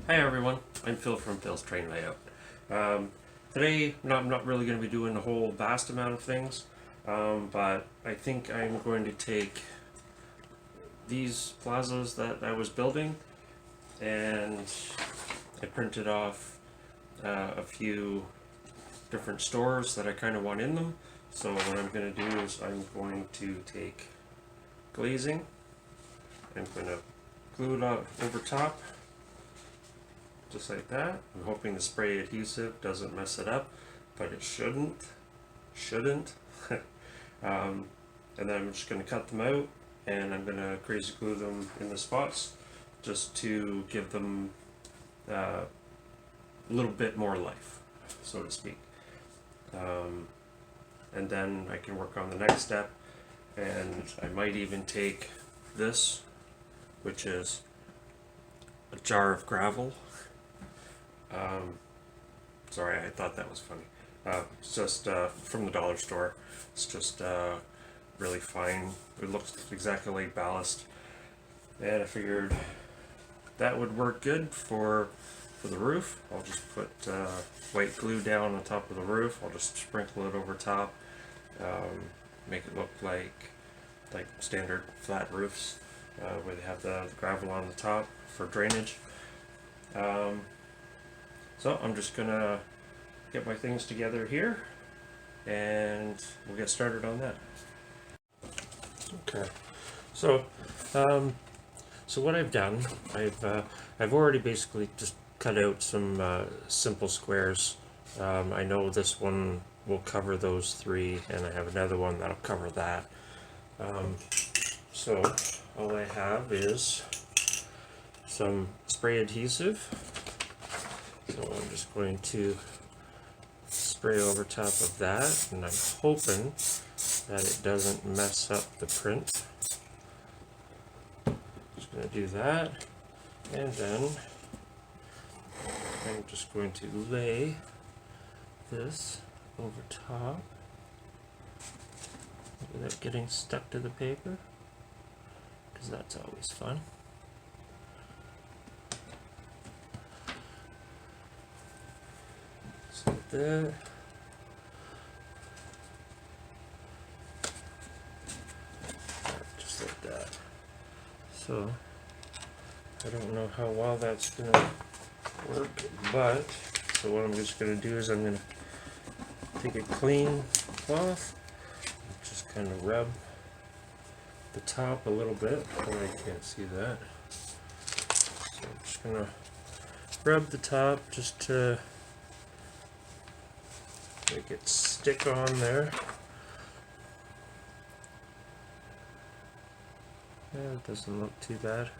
Hi everyone, I'm Phil from Phil's Train Layout. Today, I'm not really going to be doing a whole vast amount of things, but I think I'm going to take these plazas that I was building and I printed off a few different stores that I kind of want in them. So what I'm going to do is I'm going to take glazing, I'm going to glue it up over top just like that. I'm hoping the spray adhesive doesn't mess it up, but it shouldn't. And then I'm just going to cut them out and I'm going to crazy glue them in the spots just to give them a little bit more life, so to speak. And then I can work on the next step, and I might even take this, which is a jar of gravel. Sorry, I thought that was funny. It's just from the dollar store. It's just really fine. It looks exactly like ballast, and I figured that would work good for the roof. I'll just put white glue down on top of the roof. I'll just sprinkle it over top, make it look like standard flat roofs where they have the gravel on the top for drainage. So I'm just gonna get my things together here and we'll get started on that. Okay, so so what I've done, I've already basically just cut out some simple squares. I know this one will cover those three, and I have another one that'll cover that. So all I have is some spray adhesive. So I'm just going to spray over top of that, and I'm hoping that it doesn't mess up the print. Just going to do that, and then I'm just going to lay this over top without getting stuck to the paper, because that's always fun. So there. Just like that. So I don't know how well that's gonna work, but so what I'm just gonna do is I'm gonna take a clean cloth, just kind of rub the top a little bit. Oh, I can't see that. So I'm just gonna rub the top just to make it stick on there. Yeah, it doesn't look too bad.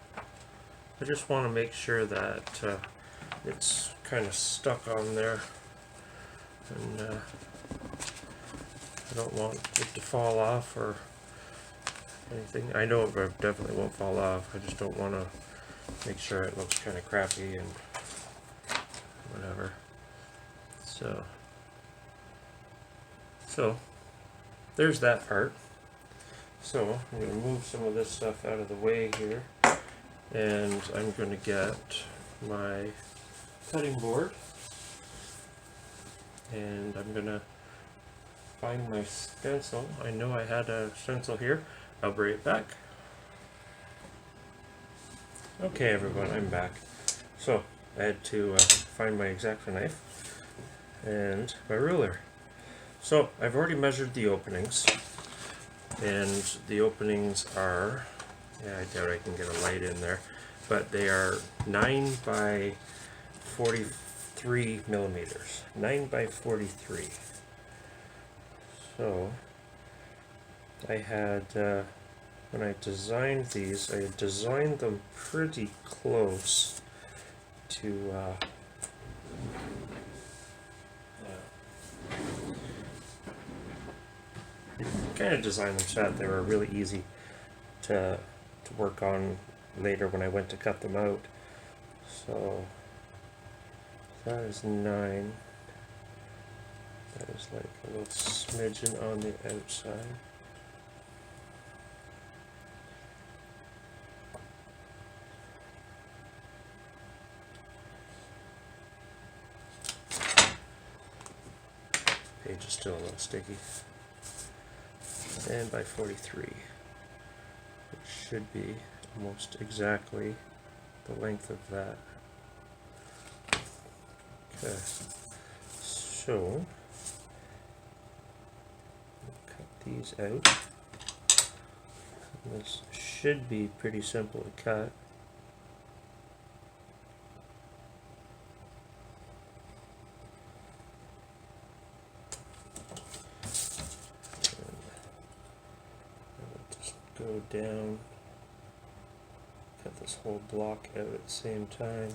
I just want to make sure that it's kind of stuck on there, and I don't want it to fall off or anything. I know it definitely won't fall off. I just don't want to make sure it looks kind of crappy and whatever. So there's that part. So I'm going to move some of this stuff out of the way here, and I'm going to get my cutting board, and I'm going to find my stencil. I know I had a stencil here. I'll bring it back. Okay everyone, I'm back. So I had to find my X-Acto knife and my ruler. So I've already measured the openings, and the openings are, yeah, I doubt I can get a light in there, but they are 9 by 43 millimeters. 9 by 43. So I had, when I designed these, I had designed them pretty close to kind of designed them so that they were really easy to work on later when I went to cut them out. So that is 9. That is like a little smidgen on the outside. page is still a little sticky. And by 43, which should be almost exactly the length of that. Okay, so cut these out. This should be pretty simple to cut. Go down, cut this whole block out at the same time.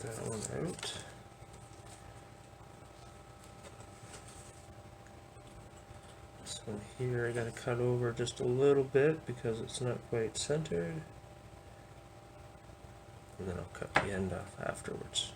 That one out. This one here I gotta cut over just a little bit because it's not quite centered. And then I'll cut the end off afterwards.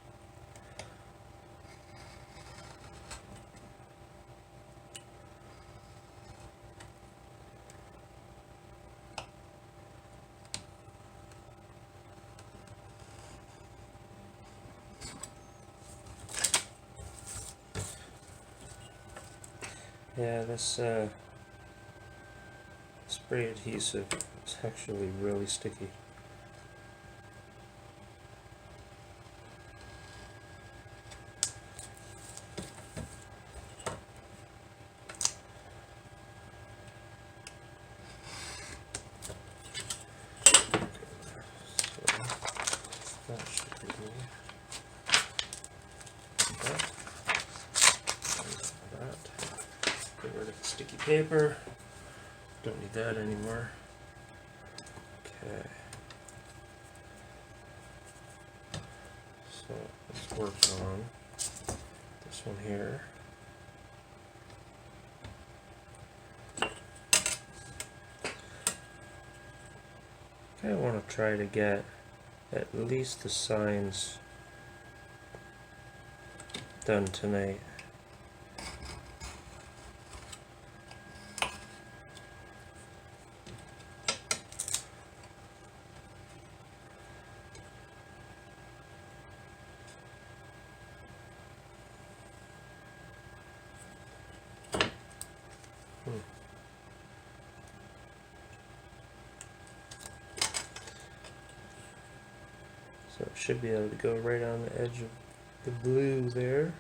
Yeah, this spray adhesive is actually really sticky. That should be that. Get rid of the sticky paper. Don't need that anymore. Okay. So let's work on this one here. Okay, I want to try to get at least the signs done tonight. So it should be able to go right on the edge of the blue there.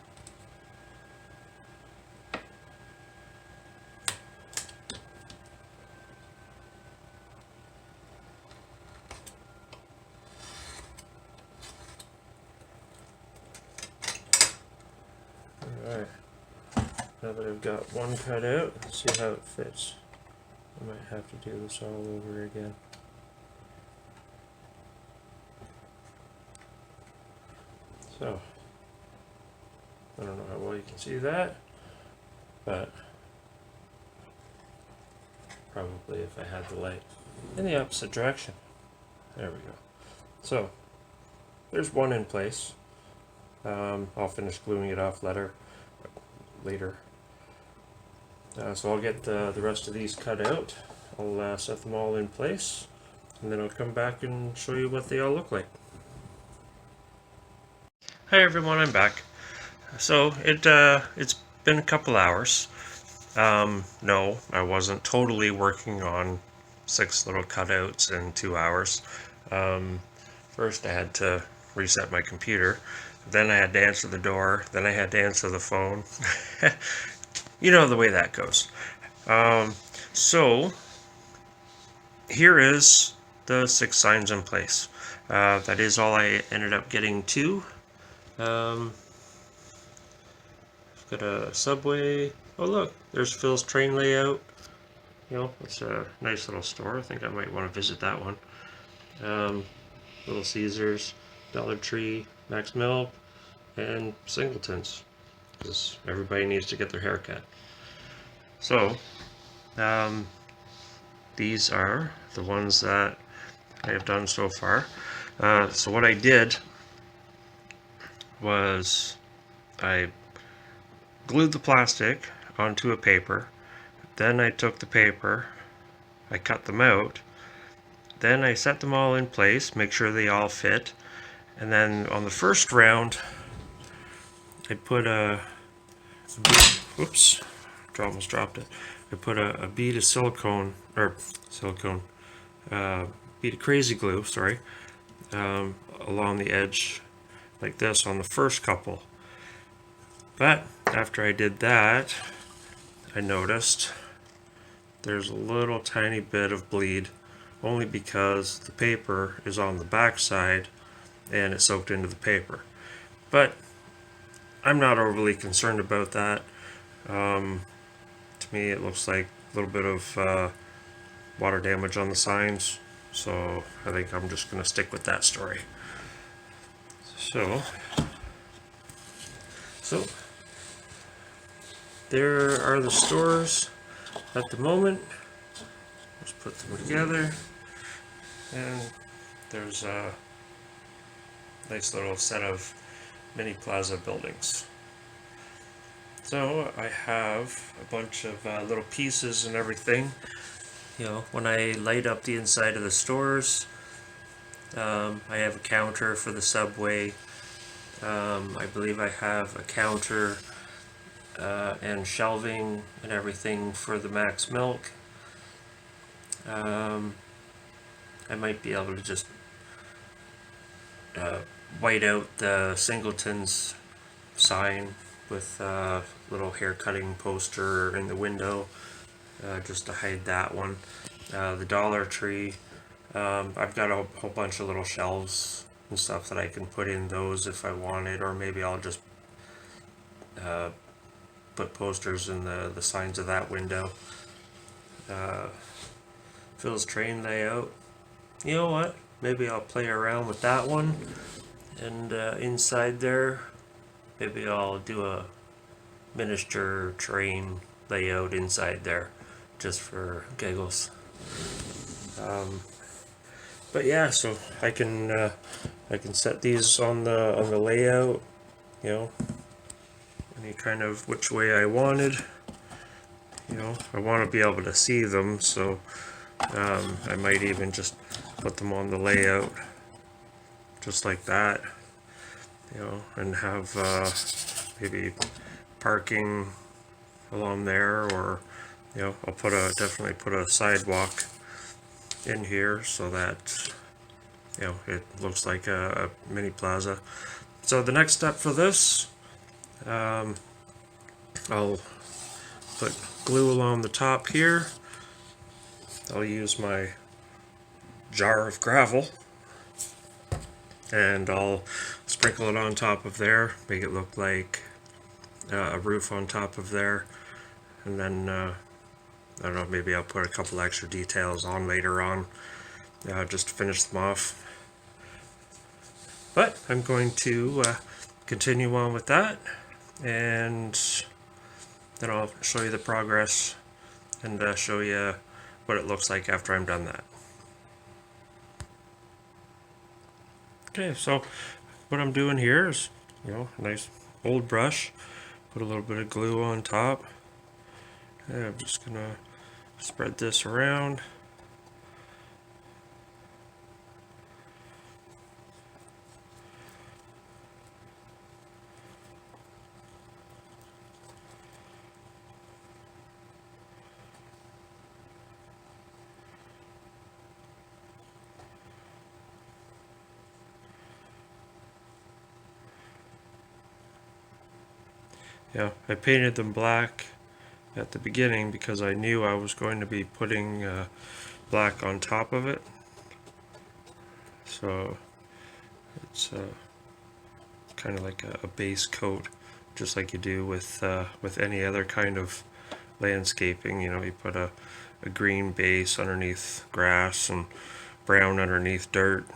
Alright, now that I've got one cut out, let's see how it fits. I might have to do this all over again. So, I don't know how well you can see that, but probably if I had the light in the opposite direction. There we go. So, there's one in place. I'll finish gluing it off later. So I'll get the rest of these cut out. I'll set them all in place, and then I'll come back and show you what they all look like. Hi everyone, I'm back. So it's been a couple hours. No, I wasn't totally working on 6 little cutouts in 2 hours. First I had to reset my computer, then I had to answer the door, then I had to answer the phone. You know the way that goes. So here is the 6 signs in place. That is all I ended up getting to. Got a subway. Oh look, there's Phil's train layout. You know, it's a nice little store. I think I might want to visit that one. Little Caesars, Dollar Tree, Max Milk, and Singleton's. because everybody needs to get their hair cut. So these are the ones that I have done so far. So what I did was I glued the plastic onto a paper, then I took the paper, I cut them out, then I set them all in place, make sure they all fit, and then on the first round I put whoops, almost dropped it. I put a bead of bead of crazy glue, sorry, along the edge like this on the first couple. But after I did that, I noticed there's a little tiny bit of bleed, only because the paper is on the back side and it soaked into the paper. But I'm not overly concerned about that. To me, it looks like a little bit of water damage on the signs, so I think I'm just going to stick with that story. So there are the stores at the moment. Let's put them together, and there's a nice little set of mini Plaza buildings. So I have a bunch of little pieces and everything. You know, when I light up the inside of the stores, I have a counter for the Subway. I believe I have a counter and shelving and everything for the Max Milk. I might be able to just white out the Singleton's sign with a little hair cutting poster in the window, just to hide that one. The Dollar Tree, I've got a whole bunch of little shelves and stuff that I can put in those if I wanted, or maybe I'll just put posters in the signs of that window. Phil's train layout, you know what, maybe I'll play around with that one, and inside there maybe I'll do a miniature train layout inside there just for giggles. But yeah, so I can set these on the layout, you know, any kind of which way I wanted. You know, I want to be able to see them, so I might even just put them on the layout just like that, you know, and have maybe parking along there, or you know, I'll definitely put a sidewalk in here so that, you know, it looks like a mini plaza. So the next step for this, I'll put glue along the top here. I'll use my jar of gravel and I'll sprinkle it on top of there, make it look like a roof on top of there, and then I don't know, maybe I'll put a couple extra details on later on, just to finish them off. But I'm going to continue on with that, and then I'll show you the progress and show you what it looks like after I'm done that. Okay, so what I'm doing here is, you know, a nice old brush, put a little bit of glue on top, and I'm just gonna spread this around. Yeah, I painted them black at the beginning because I knew I was going to be putting black on top of it. So it's kind of like a base coat, just like you do with any other kind of landscaping. You know, you put a green base underneath grass and brown underneath dirt.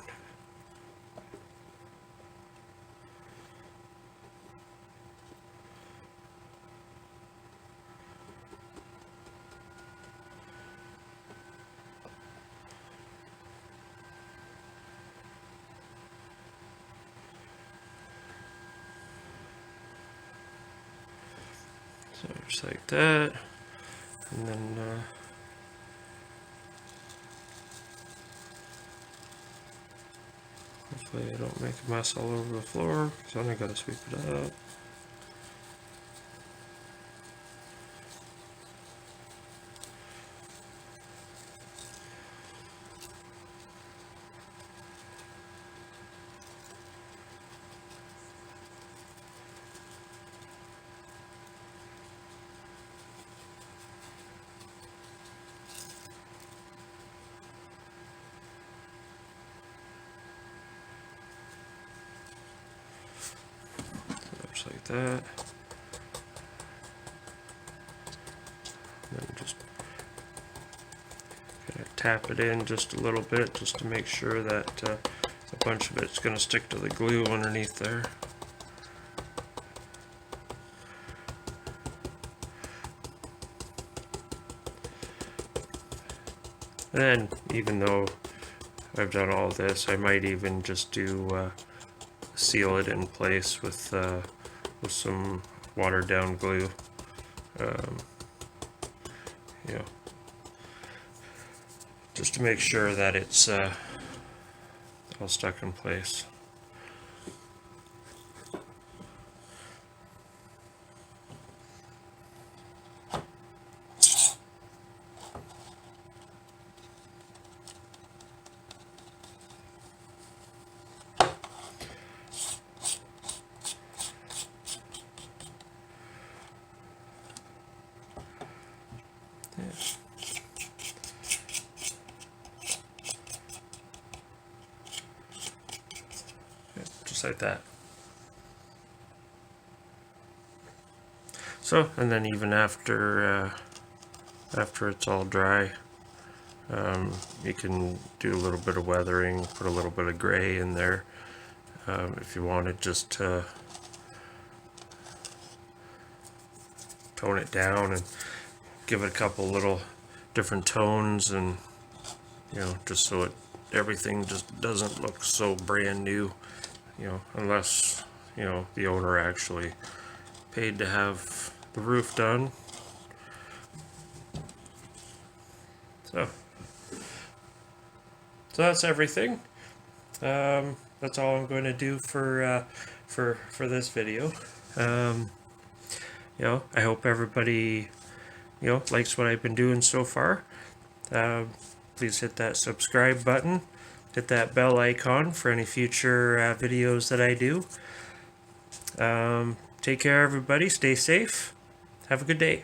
So just like that, and then hopefully I don't make a mess all over the floor, because then I gotta sweep it up. Just like that. And then just gonna tap it in just a little bit, just to make sure that a bunch of it's gonna stick to the glue underneath there. And even though I've done all this, I might even just do seal it in place with some watered down glue. You know, just to make sure that it's all stuck in place. Just like that. So, and then even after it's all dry, you can do a little bit of weathering, put a little bit of gray in there if you wanted, just to tone it down and give it a couple little different tones, and just so everything just doesn't look so brand new, unless the owner actually paid to have the roof done. So that's everything. That's all I'm going to do for this video. I hope everybody likes what I've been doing so far. Please hit that subscribe button, hit that bell icon for any future videos that I do. Take care, everybody. Stay safe. Have a good day.